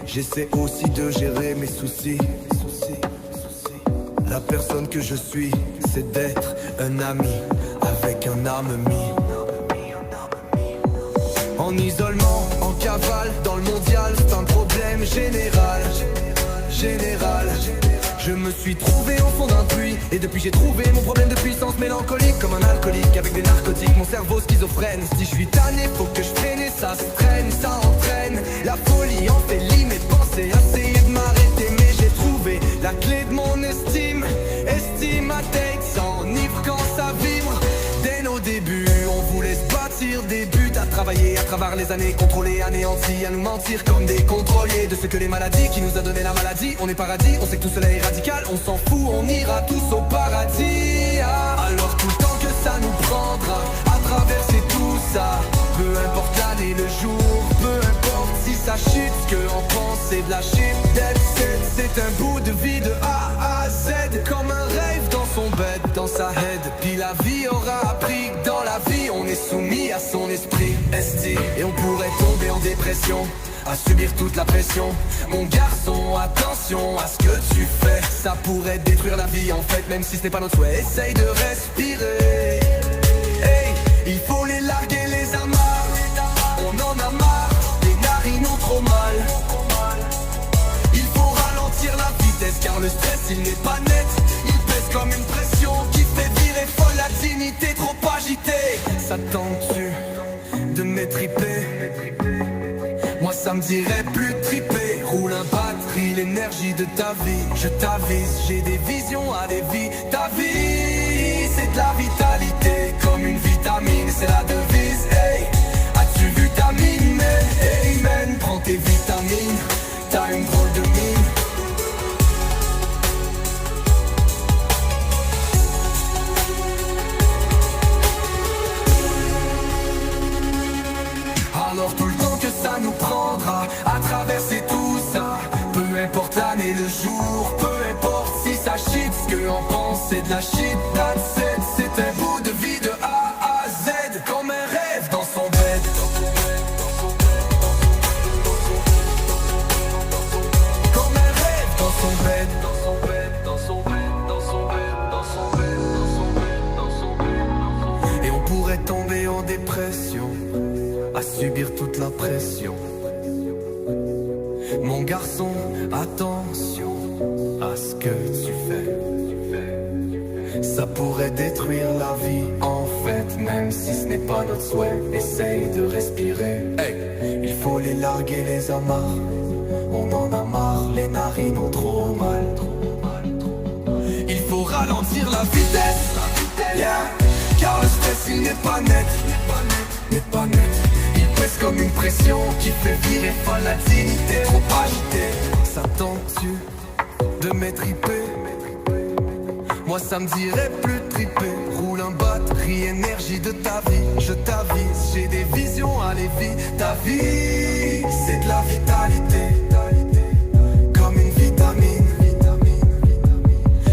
J'essaie aussi de gérer mes soucis. La personne que je suis, c'est d'être un ami avec un ennemi. En isolement, en cavale, dans le mondial, c'est un problème général. Je me suis trouvé au fond d'un puits, et depuis j'ai trouvé mon problème de puissance mélancolique. Comme un alcoolique avec des narcotiques, mon cerveau schizophrène. Si je suis tanné, faut que je freine, et ça se traîne, ça entraîne. La folie embellit mes pensées, essayer de m'arrêter. Mais j'ai trouvé la clé de mon estime. Estime à tête, s'enivre quand ça vibre. Dès nos débuts, on voulait se bâtir des buts, à travailler à travers les années, contrôler, anéantis, à nous mentir comme des contrôliers de ce que les maladies qui nous a donné la maladie. On est paradis, on sait que tout cela est radical, on s'en fout, on ira tous au paradis. Alors tout le temps que ça nous prendra à traverser tout ça, peu importe l'année, le jour, peu importe si ça chute, ce que on pense c'est de la shit. C'est un bout de vie de A à Z, comme un rêve dans son bed, dans sa head. Puis la vie aura appris que dans la vie on est soumis à son esprit esti. Et on pourrait tomber en dépression, à subir toute la pression. Mon garçon, attention à ce que tu fais, ça pourrait détruire la vie en fait, même si ce n'est pas notre souhait. Essaye de respirer. Hey, il faut les larguer les amarres, on en a marre, les narines ont trop mal. Il faut ralentir la vitesse car le stress il n'est pas net. Il pèse comme une pression qui fait virer folle la dignité trop agitée. Ça tente-tu de m'étriper? Moi ça me dirait plus de triper. Roule un batterie, l'énergie de ta vie. Je t'avise, j'ai des visions à des vies. Ta vie, c'est de la vitalité, comme une vitamine, c'est la devise. Hey, as-tu vu ta mine? Hey man, prends tes vitamines, t'as une drôle de mine. Alors tout le temps que ça nous prendra à traverser tout ça, peu importe l'année, le jour, peu importe si ça shit, ce que on pense c'est de la shit. That's it, c'est un bout de vie de A à Z, comme un rêve dans son bed. Comme un rêve dans son bed. Et on pourrait tomber en dépression, à subir toute la pression. Mon garçon, attention à ce que tu fais, ça pourrait détruire la vie en fait, même si ce n'est pas notre souhait. Essaye de respirer. Hey, il faut les larguer les amarres, on en a marre, les narines ont trop mal. Il faut ralentir la vitesse, yeah, car le stress il n'est pas net, n'est pas net. C'est comme une pression qui fait virer folle la dignité trop agitée. Ça tente-tu de m'étriper? Moi ça me dirait plus de triper. Roule un batterie, énergie de ta vie. Je t'avise, j'ai des visions à les vies. Ta vie, c'est de la vitalité, comme une vitamine.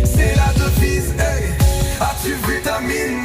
C'est la devise, hey, as-tu vu ta mine?